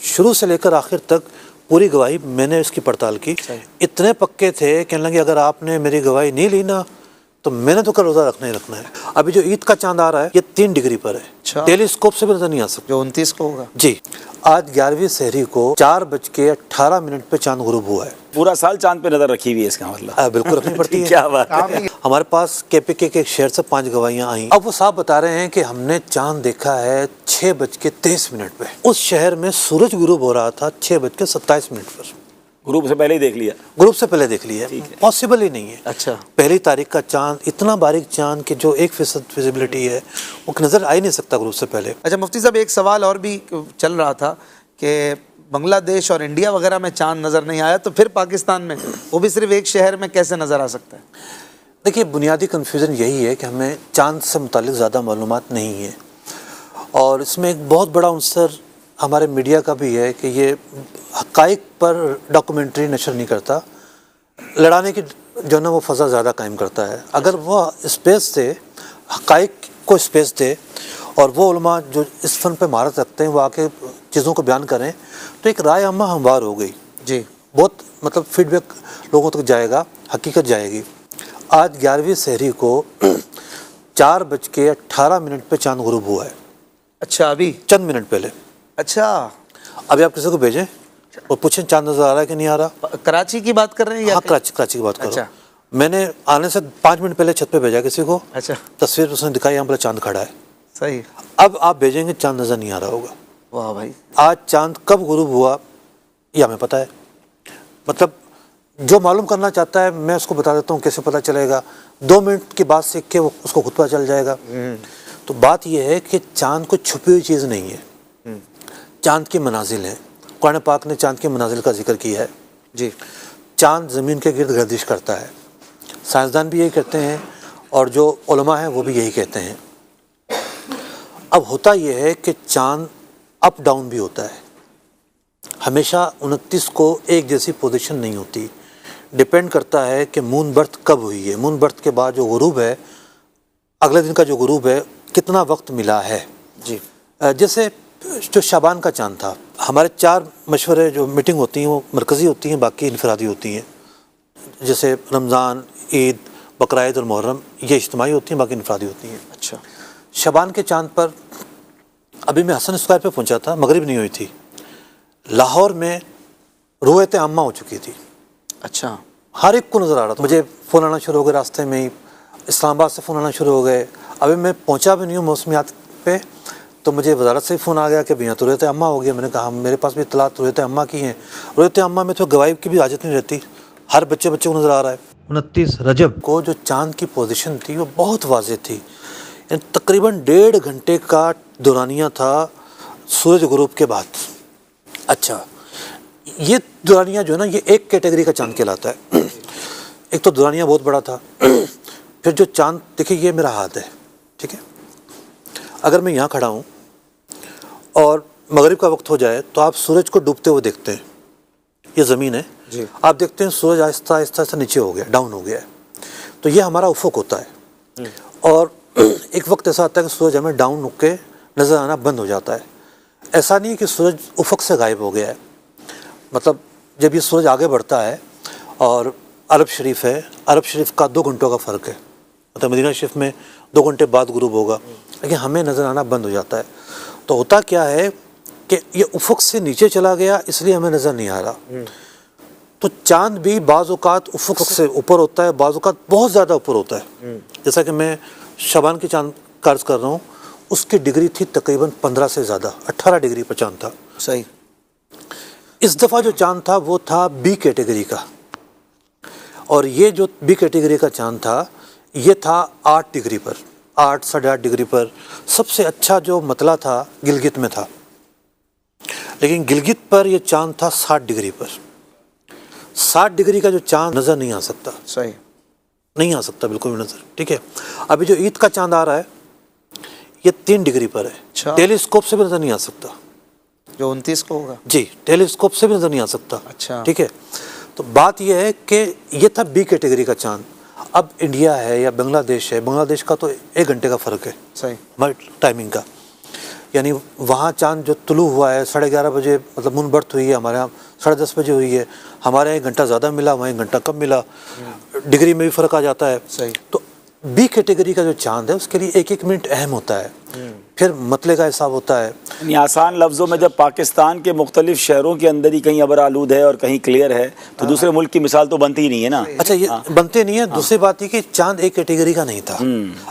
शुरू से लेकर आखिर तक पूरी गवाही मैंने इसकी पड़ताल की। इतने पक्के थे, कहने लगे अगर आपने मेरी गवाही नहीं ली ना तो मैंने तो कल रोजा रखना ही रखना है। अभी जो ईद का चांद आ रहा है ये 3 डिग्री पर है। टेलीस्कोप से भी नजर नहीं आ सकता। जो 29 को होगा जी। आज 11वीं सहरी को 4:18 पे चांद गुरूब हुआ है। पूरा साल चांद पे नजर रखी हुई है इसका मतलब। बिल्कुल रखनी पड़ती है। क्या बात है। हमारे पास केपीके के एक शहर से 5 गवाहियां आई। अब वो साहब बता रहे हैं कि हमने चांद देखा है 6:23 पे। उस शहर में सूरज गुरूब हो रहा था 6:27 पर। ग्रुप से पहले ही देख लिया। ग्रुप से पहले देख लिया। पॉसिबल ही नहीं है। अच्छा, पहली तारीख का चांद इतना बारीक चांद कि जो 1% विजिबिलिटी है वो नजर आ ही नहीं सकता ग्रुप से पहले। अच्छा मुफ्ती साहब, एक सवाल और भी चल रहा था कि बांग्लादेश और इंडिया वगैरह में चांद नज़र नहीं आया तो फिर पाकिस्तान में वो भी सिर्फ एक शहर में कैसे नज़र आ सकता है? देखिए, बुनियादी कन्फ्यूज़न यही है कि हमें चांद से मुतालिक ज़्यादा मालूमात नहीं है और इसमें एक बहुत बड़ा अंसर हमारे मीडिया का भी है कि ये हक़ाइक़ पर डॉक्यूमेंट्री नशर नहीं करता, लड़ाने की जो ना वो फ़ज़ा ज़्यादा कायम करता है। अगर वह स्पेस दे, हक़ाइक़ को स्पेस दे और वो उलमा जो इस फ़न पे महारत रखते हैं वो आके चीज़ों को बयान करें तो एक राय अम्मा हमवार हो गई जी। बहुत मतलब फीडबैक लोगों तक जाएगा, हकीकत जाएगी। आज 11वीं सहरी को 4:18 पे चांद गुरूब हुआ है। अच्छा, अभी चंद मिनट पहले। अच्छा, अभी आप किसी को भेजें और पूछें चांद नज़र आ रहा है कि नहीं आ रहा। कराची की बात कर रहे हैं या हाँ, कराची की बात करो। अच्छा। मैंने आने से 5 मिनट पहले छत पे भेजा किसी को। अच्छा, तस्वीर उसने दिखाई, यहाँ पर चांद खड़ा है। सही। अब आप भेजेंगे चांद नज़र नहीं आ रहा होगा। वाह भाई। आज चांद कब गुरूब हुआ ये हमें पता है। मतलब जो मालूम करना चाहता है मैं उसको बता देता हूँ कैसे पता चलेगा। 2 मिनट की बात सीख के वो उसको खुद पता चल जाएगा। तो बात यह है कि चांद कोई छुपी हुई चीज़ नहीं है, चांद की मनाजिल है। कुरान पाक ने चांद की मनाजिल का जिक्र किया है। जी। चांद ज़मीन के गिर्द गर्दिश करता है। साइंसदान भी यही कहते हैं और जो उलमा हैं वो भी यही कहते हैं। अब होता यह है कि चांद अप डाउन भी होता है। हमेशा 29 को एक जैसी पोजीशन नहीं होती। डिपेंड करता है कि मून बर्थ कब हुई है। मून बर्थ के बाद जो गुरूब है, अगले दिन का जो गुरूब है, कितना वक्त मिला है। जी। जैसे जो शाबान का चांद था, हमारे 4 मशवरे जो मीटिंग होती हैं वो मरकज़ी होती हैं, बाकी इनफरादी होती हैं। जैसे रमज़ान, ईद, बकरा-ईद और मुहर्रम ये इज्तिमाई होती हैं, बाकी इनफरादी होती हैं। अच्छा। शाबान के चांद पर अभी मैं हसन स्क्वायर पे पहुंचा था, मगरिब नहीं हुई थी। लाहौर में रुयत आम्मा हो चुकी थी। अच्छा। हर एक को नज़र आ रहा था। मुझे फ़ोन आना शुरू हो गए, रास्ते में ही इस्लामाबाद से फ़ोन आना शुरू हो गए। अभी मैं पहुंचा भी नहीं हूँ मौसमियात पे तो मुझे वजारत से फ़ोन आ गया कि भैया तो रुयत अम्मा हो गया। मैंने कहा मेरे पास भी इत्तलात रुयत अम्मा की हैं। रुयत अम्मा में तो गवाही की भी हाजत नहीं रहती, हर बच्चे को नज़र आ रहा है। 29 रजब को जो चांद की पोजीशन थी वो बहुत वाज़ेह थी। तकरीबन 1.5 घंटे का दौरानिया था सूरज गुरूब के बाद। अच्छा, ये दौरानिया जो है ना ये एक कैटेगरी का चांद कहलाता है। एक तो दौरानिया बहुत बड़ा था, फिर जो चांद देखिए ये मेरा हाथ है, ठीक है। अगर मैं यहाँ खड़ा हूँ और मगरिब का वक्त हो जाए तो आप सूरज को डूबते हुए देखते हैं। ये ज़मीन है जी। आप देखते हैं सूरज आहिस्ता आहिस्ता आहिस्ता नीचे हो गया, डाउन हो गया है। तो ये हमारा उफक होता है और एक वक्त ऐसा आता है कि सूरज हमें डाउन होकर नज़र आना बंद हो जाता है। ऐसा नहीं कि सूरज उफक से गायब हो गया है। मतलब जब ये सूरज आगे बढ़ता है और अरब शरीफ है, अरब शरीफ का 2 घंटों का फ़र्क है। मतलब मदीना शरीफ में 2 घंटे बाद गुरूब होगा, लेकिन हमें नज़र आना बंद हो जाता है। तो होता क्या है कि ये उफक से नीचे चला गया इसलिए हमें नज़र नहीं आ रहा। तो चांद भी बाज़ औक़ात उफक से ऊपर होता है, बाज़ औक़ात बहुत ज़्यादा ऊपर होता है। जैसा कि मैं शाबान की चांद कार्ज कर रहा हूँ, उसकी डिग्री थी तकरीबन 15 से ज़्यादा, 18 डिग्री पर चांद था। सही। इस दफ़ा जो चांद था वो था बी कैटेगरी का और ये जो बी कैटेगरी का चांद था ये था 8 डिग्री पर, 8 साढ़े 8 डिग्री पर। सबसे अच्छा जो मतला था गिलगित में था, लेकिन गिलगित पर ये चांद था 60 डिग्री पर। 60 डिग्री का जो चांद नज़र नहीं आ सकता। सही। नहीं आ सकता बिल्कुल भी नज़र, ठीक है। अभी जो ईद का चांद आ रहा है ये 3 डिग्री पर है। अच्छा। टेलीस्कोप से भी नज़र नहीं आ सकता। जो 29 को होगा। जी, टेलीस्कोप से भी नज़र नहीं आ सकता। अच्छा। ठीक है। तो बात यह है कि ये था बी कैटेगरी का चांद। अब इंडिया है या बांग्लादेश है, बांग्लादेश का तो 1 घंटे का फ़र्क है सही हमारी टाइमिंग का। यानी वहाँ चांद जो तुलू हुआ है 11:30 बजे, मतलब मून बर्थ हुई है, हमारे यहाँ 10:30 बजे हुई है, हमारे यहाँ 1 घंटा ज़्यादा मिला, वहाँ 1 घंटा कम मिला, डिग्री में भी फ़र्क आ जाता है। सही। तो बी कैटेगरी का जो चांद है उसके लिए 1-1 मिनट अहम होता है, फिर मतले का हिसाब होता है। यानी आसान लफ्ज़ों में जब पाकिस्तान के मुख्तलिफ शहरों के अंदर ही कहीं अबर आलूद है और कहीं क्लियर है तो दूसरे मुल्क की मिसाल तो बनती ही नहीं है ना। अच्छा, ये बनते नहीं है। दूसरी बात ये कि चांद एक कैटेगरी का नहीं था।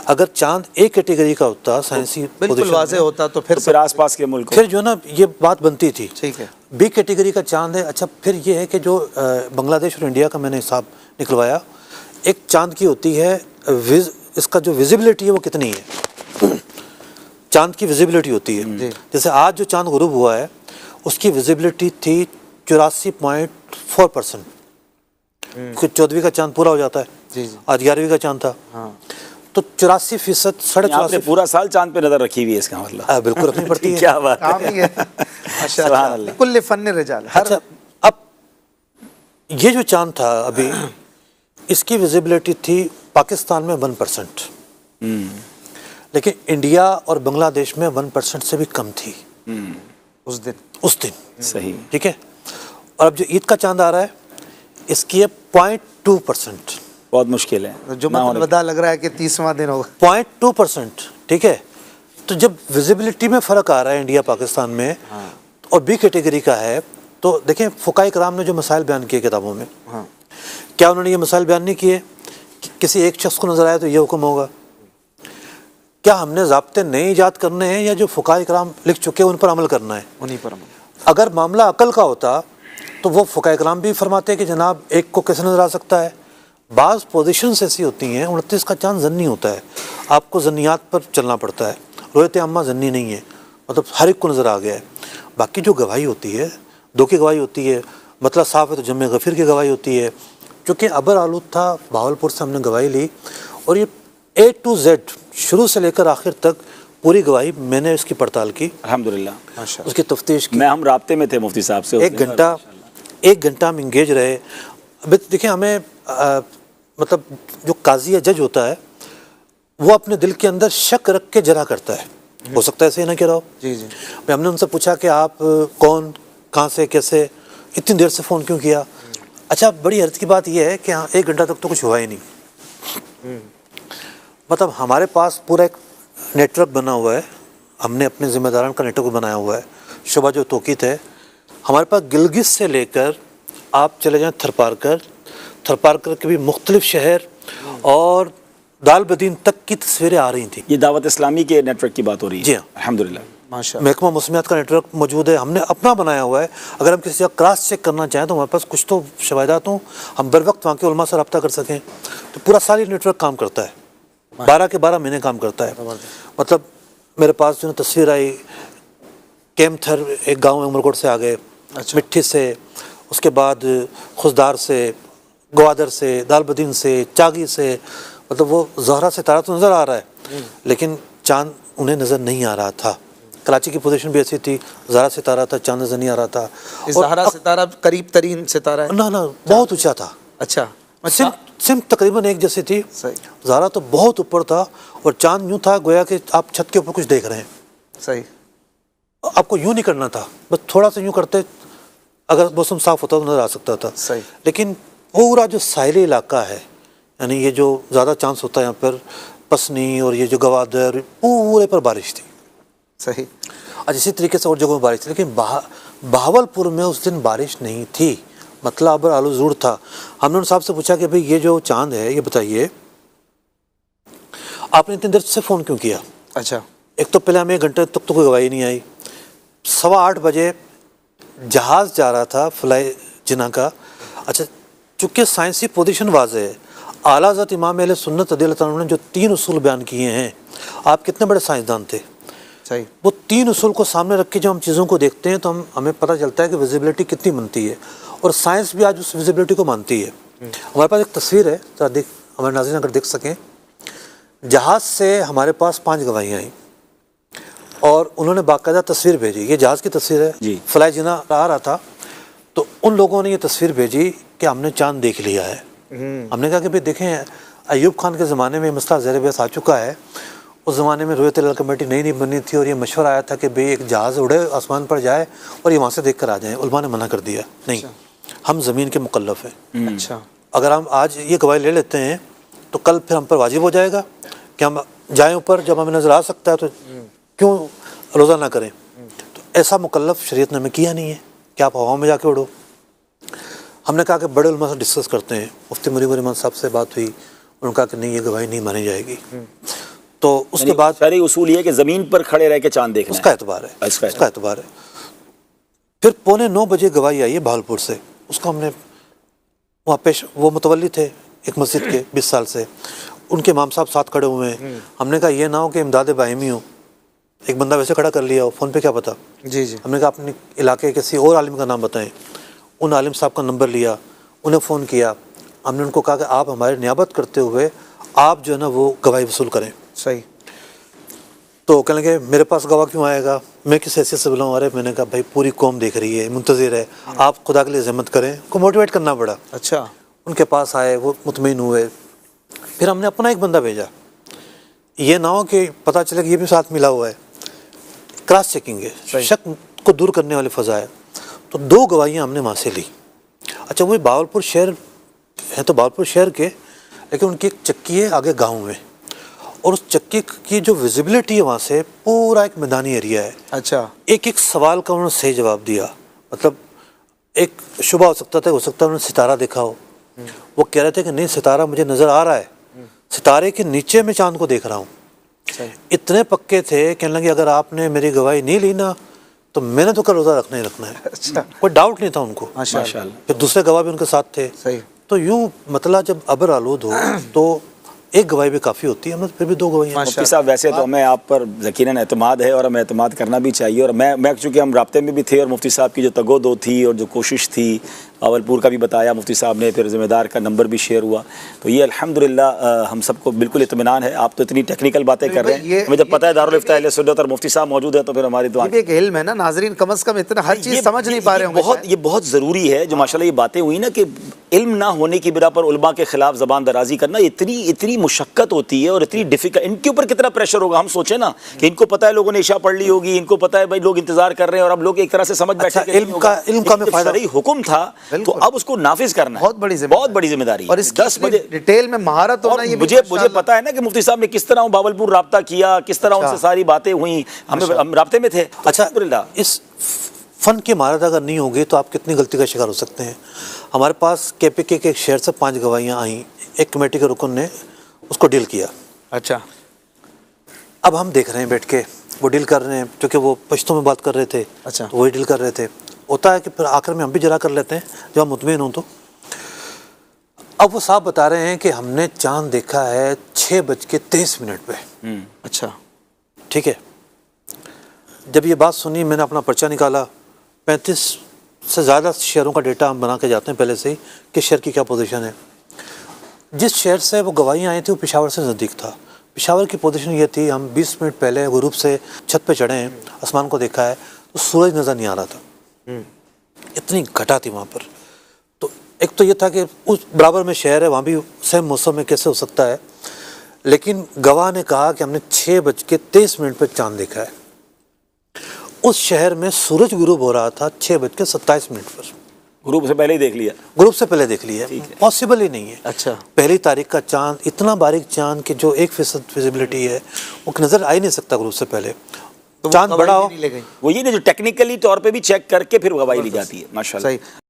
अगर चांद एक कैटेगरी का होता, साइंसी बिल्कुल वाज़ेह होता तो फिर आसपास के मुल्क फिर जो ना ये बात बनती थी। ठीक है। बी कैटेगरी का चांद है। अच्छा, फिर ये है कि जो बांग्लादेश और इंडिया का मैंने हिसाब निकलवाया, एक चांद की होती है इसका जो विजिबिलिटी है वो कितनी है, चांद की विजिबिलिटी होती है। जैसे आज जो चांद गुरूब हुआ है उसकी विजिबिलिटी थी 84.4%, क्योंकि 14वीं का चांद पूरा हो जाता है। जी जी। आज 11वीं का चांद था। तो 84%, 84.5 पूरा साल चांद पे नजर रखी हुई है, इसका मतलब बिल्कुल रखनी पड़ती है। क्या बात काम ही है। सुभान अल्लाह। कुल्ले फन्ने रिजाल। अच्छा, अब ये जो चांद था अभी, इसकी विजिबिलिटी थी पाकिस्तान में 1%, लेकिन इंडिया और बांग्लादेश में 1% से भी कम थी उस दिन। सही। ठीक है। और अब जो ईद का चांद आ रहा है इसकी है 0.2%। बहुत मुश्किल है, जो मतलब बता लग रहा है कि 30वां दिन होगा। 0.2%। ठीक है। तो जब विजिबिलिटी में फ़र्क आ रहा है इंडिया पाकिस्तान में, और बी कैटेगरी का है, तो देखें फ़ुकाए कराम ने जो मसाइल बयान किए किताबों में, क्या उन्होंने ये मसाइल बयान नहीं किए कि किसी एक शख्स को नज़र आए तो ये हुक्म होगा? क्या हमने ज़ाब्ते नए ईजाद करने हैं या जो फ़ुकाए कराम लिख चुके हैं उन पर अमल करना है? उन्हीं पर। अगर मामला अकल का होता तो वो फ़ुकाए कराम भी फरमाते हैं कि जनाब एक को कैसे नज़र आ सकता है। बाज़ पोजीशंस ऐसी होती हैं, 29 का चांद ज़न्नी होता है, आपको ज़न्नियात पर चलना पड़ता है। रोयत अम्मा ज़न्नी नहीं है, मतलब हर एक को नज़र आ गया है। बाकी जो गवाही होती है, 2 की गवाही होती है, मतलब साफ़ है तो जम्मे गफ़ीर की गवाही होती है। चूँकि अबर आलूद था, भावलपुर से हमने गवाही ली, और ये A to Z शुरू से लेकर आखिर तक पूरी गवाही मैंने इसकी पड़ताल की, अल्हम्दुलिल्लाह, उसकी तफ्तीश की। हम राब्ते में थे मुफ्ती साहब से। 1 घंटा हम इंगेज रहे। अभी देखिए हमें मतलब जो काजी या जज होता है वो अपने दिल के अंदर शक रख के जरा करता है, हो सकता है ऐसे ही ना कह रहा हो। जी जी। हमने उनसे पूछा कि आप कौन, कहाँ से, कैसे, इतनी देर से फ़ोन क्यों किया? अच्छा, बड़ी हैरत की बात यह है कि हाँ 1 घंटा तक तो कुछ हुआ ही नहीं। मतलब हमारे पास पूरा एक नेटवर्क बना हुआ है, हमने अपने ज़िम्मेदारान का नेटवर्क बनाया हुआ है। शुबा जो तोक़ीत है हमारे पास, गिलगित से लेकर आप चले जाएँ थरपारकर के भी मुख्तलिफ शहर और दाल बदीन तक की तस्वीरें आ रही थी। ये दावत इस्लामी के नेटवर्क की बात हो रही है। जी हाँ, अल्हम्दुलिल्लाह, माशाअल्लाह। महकमा मौसमियात का नेटवर्क मौजूद है, हमने अपना बनाया हुआ है। अगर हम किसी का क्रॉस चेक करना चाहें तो हमारे पास कुछ तो शवाहिदात हों, हम बर वक्त वहाँ के उलमा से रब्ता कर सकें, तो पूरा साल ये नेटवर्क काम करता है। 12 के 12 महीने काम करता है। मतलब मेरे पास जो तस्वीर आई, केमथर एक गाँव है, उमरकोट से आ गए, मिट्टी से, उसके बाद खुशदार से, ग्वादर से, दाल बदीन से, चागी से, मतलब वो ज़हरा सितारा तो नज़र आ रहा है लेकिन चांद उन्हें नज़र नहीं आ रहा था। कराची की पोजीशन भी ऐसी थी, ज़हरा सितारा था, चांद नज़र नहीं आ रहा था। ज़हरा सितारा करीब तरीन सितारा है? ना बहुत ऊंचा था। अच्छा, सिम तकरीबन एक जैसी थी। सही। ज़हरा तो बहुत ऊपर था और चांद यूँ था गोया कि आप छत के ऊपर कुछ देख रहे हैं। सही। आपको यूँ नहीं करना था, बस थोड़ा सा यूँ करते, अगर मौसम साफ़ होता तो नज़र आ सकता था। सही। लेकिन पूरा जो साहिली इलाका है, यानी ये जो ज़्यादा चांस होता है यहाँ पर, पसनी और ये जो गवादर, पूरे पर बारिश थी। सही। और इसी तरीके से और जगहों में बारिश थी, लेकिन बहावलपुर में उस दिन बारिश नहीं थी, मतलब अबर आलूजूर था। हमने उन साहब से पूछा कि भाई ये जो चांद है, ये बताइए आपने इतनी देर से फ़ोन क्यों किया? अच्छा। एक तो पहले हमें 1 घंटे तक तो कोई गवाही नहीं आई। 8:15 बजे जहाज़ जा रहा था फ्लाई जिना का। अच्छा, चूँकि साइंसी पोजीशन वाज़ेह है, आला हज़रत इमाम अहले सुन्नत रज़ियल्लाहु अन्हु ने जो 3 उसूल बयान किए हैं, आप कितने बड़े साइंसदान थे, सही। वो 3 उसूल को सामने रख के जब हम चीज़ों को देखते हैं तो हमें पता चलता है कि विजिबिलिटी कितनी बनती है, और साइंस भी आज उस विजिबिलिटी को मानती है। हमारे पास एक तस्वीर है, तो हमारे नाज़रीन अगर देख सकें, जहाज़ से हमारे पास 5 गवाहियाँ आई और उन्होंने बाकायदा तस्वीर भेजी। ये जहाज़ की तस्वीर है, फ्लाई जिना आ रहा था तो उन लोगों ने ये तस्वीर भेजी कि हमने चांद देख लिया है। हमने कहा कि भाई देखें, अयूब खान के ज़माने में मसला ज़ेर बहस आ चुका है, उस ज़माने में रोयत हिलाल कमेटी नई नई बनी थी और ये मशवरा आया था कि भाई एक जहाज़ उड़े आसमान पर जाए और ये वहाँ से देख कर आ जाएँ। उलमा ने मना कर दिया, नहीं, हम ज़मीन के मुकल्लफ़ हैं। अच्छा, अगर हम आज ये गवाही ले लेते हैं तो कल फिर हम पर वाजिब हो जाएगा कि हम जाएँ ऊपर, जब हमें नज़र आ सकता है तो क्यों रोज़ा ना करें। तो ऐसा मुकल्लफ़ शरीयत ने हमें किया नहीं है कि आप हवा में जाके उड़ो। हमने कहा कि बड़े उलमा से डिस्कस करते हैं। मुफ्ती मुनीर रहमान साहब से बात हुई, उन्होंने कहा कि नहीं, ये गवाही नहीं मानी जाएगी। तो उसके बाद सारी उसूल ये है कि ज़मीन पर खड़े रह के चांद देखना उसका है। एतबार है, इसका उसका एतबार है। फिर 8:45 बजे गवाही आई है भावलपुर से। उसको हमने वहाँ पेश, वो मुतवल्ली थे एक मस्जिद के 20 साल से, उनके इमाम साहब साथ खड़े हुए हैं। हमने कहा ये ना हो कि इमदाद बाहिमी हो, एक बंदा वैसे खड़ा कर लिया हो, फ़ोन पे क्या पता। जी जी, हमने कहा अपने इलाके के किसी और आलिम का नाम बताएं। उन आलिम साहब का नंबर लिया, उन्हें फ़ोन किया। हमने उनको कहा कि आप हमारी नियाबत करते हुए आप जो है ना वो गवाही वसूल करें। सही। तो कहने लगे मेरे पास गवाह क्यों आएगा, मैं किस हैसियत से बुलाऊँ। अरे मैंने कहा भाई पूरी कौम देख रही है, मुंतज़िर है, आप खुदा के लिए ज़हमत करें। को मोटिवेट करना पड़ा। अच्छा, उनके पास आए, वो मुतमईन हुए। फिर हमने अपना एक बंदा भेजा, ये ना हो कि पता चले कि ये भी साथ मिला हुआ है। क्रॉस चेकिंग है, शक को दूर करने वाली फ़ज़ा है। तो 2 गवाहियाँ हमने वहाँ से ली। अच्छा, वो भावलपुर शहर है तो भावलपुर शहर के, लेकिन उनकी एक चक्की है आगे गाँव में, और उस चक्की की जो विजिबिलिटी है वहाँ से पूरा एक मैदानी एरिया है। अच्छा, एक एक सवाल का उन्होंने सही जवाब दिया। मतलब एक शुबा हो सकता था, उन्होंने सितारा देखा हो। वो कह रहे थे कि नहीं, सितारा मुझे नज़र आ रहा है, सितारे के नीचे मैं चांद को देख रहा हूँ। इतने पक्के थे, कहने लगे अगर आपने मेरी गवाही नहीं ली ना तो मैंने तो कल रोज़ा रखना ही रखना है। अच्छा, कोई डाउट नहीं था उनको। माशाल्लाह। फिर दूसरे गवाह भी उनके साथ थे। सही। तो यूँ मतलब जब अबर आलूद हो तो एक गवाही भी काफ़ी होती है, मतलब फिर भी 2 गवाहियाँ। मुफ्ती साहब, वैसे तो हमें आप पर यकीनन एतमाद है और हमें एतमाद करना भी चाहिए। और मैं चूँकि हम राब्ते में भी थे और मुफ्ती साहब की जो तगोदो थी और जो कोशिश थी, भावलपुर का भी बताया मुफ्ती साहब ने, फिर ज़िम्मेदार का नंबर भी शेयर हुआ। तो ये अल्हम्दुलिल्लाह हम सबको बिल्कुल इत्मीनान है। आप तो इतनी टेक्निकल बातें कर रहे हैं, हमें जब पता है दारुल इफ्ता अहले सुन्नत और मुफ्ती साहब मौजूद है तो फिर हमारी दुआ। ये भी एक इल्म है ना नाज़रीन, कम से कम इतना हर चीज़ समझ नहीं पा रहे होंगे। ये बहुत ज़रूरी है जो माशाल्लाह ये बातें हुई ना कि इल्म ना होने की बिना पर उलमा के खिलाफ ज़बान दराजी करना इतनी मुशक्क़त होती है और इतनी डिफिकल्ट। इनके ऊपर कितना प्रेशर होगा। हम सोचें ना कि इनको पता है लोगों ने इशा पढ़ ली होगी, इनको पता है भाई लोग इंतजार कर रहे हैं और अब लोग एक तरह से समझ बैठे कि इल्म का में फ़ायदा शरई हुक्म था तो अब उसको नाफिज करना है, बहुत बड़ी जिम्मेदारी। और इसकी 10 बजे डिटेल में महारत होना, ये मुझे पता है ना कि मुफ्ती साहब ने किस तरह भावलपुर राब्ता किया, किस तरह उनसे सारी बातें हुई, हम राब्ते में थे। अच्छा, इस फ़न की महारत अगर नहीं होगी तो आप कितनी गलती का शिकार हो सकते हैं। हमारे पास KPK के एक शहर से 5 गवाहियाँ आईं, एक कमेटी के रुकन ने उसको डील किया। अच्छा, अब हम देख रहे हैं बैठ के, वो डील कर रहे हैं, क्योंकि वो पश्तो में बात कर रहे थे। अच्छा, तो वही डील कर रहे थे। होता है कि फिर आखिर में हम भी जरा कर लेते हैं जब हम मुतमईन हों। तो अब वो साहब बता रहे हैं कि हमने चांद देखा है 6:23 पे। अच्छा, ठीक है। जब ये बात सुनी, मैंने अपना पर्चा निकाला। 35 से ज़्यादा शहरों का डेटा हम बना के जाते हैं पहले से ही कि शहर की क्या पोजीशन है। जिस शहर से वो गवाहियाँ आई थी वो पेशावर से नज़दीक था। पेशावर की पोजीशन ये थी, हम 20 मिनट पहले ग्रुप से छत पे चढ़े हैं, आसमान को देखा है तो सूरज नज़र नहीं आ रहा था, इतनी घटा थी वहाँ पर। तो एक तो ये था कि उस बराबर में शहर है, वहाँ भी सेम मौसम में कैसे हो सकता है। लेकिन गवाह ने कहा कि हमने 6:23 पर चांद देखा है। उस शहर में सूरज गुरूब हो रहा था 6:27 पर। ग्रुप से पहले ही देख लिया, ग्रुप से पहले देख लिया, पॉसिबल ही नहीं है। अच्छा, पहली तारीख का चांद, इतना बारीक चांद कि जो 1% विजिबिलिटी है वो नज़र आ ही नहीं सकता ग्रुप से पहले। तो चांद बड़ा हो, वो ये नहीं जो टेक्निकली तौर पे भी चेक करके फिर गवाही ली जाती है। माशाल्लाह। सही।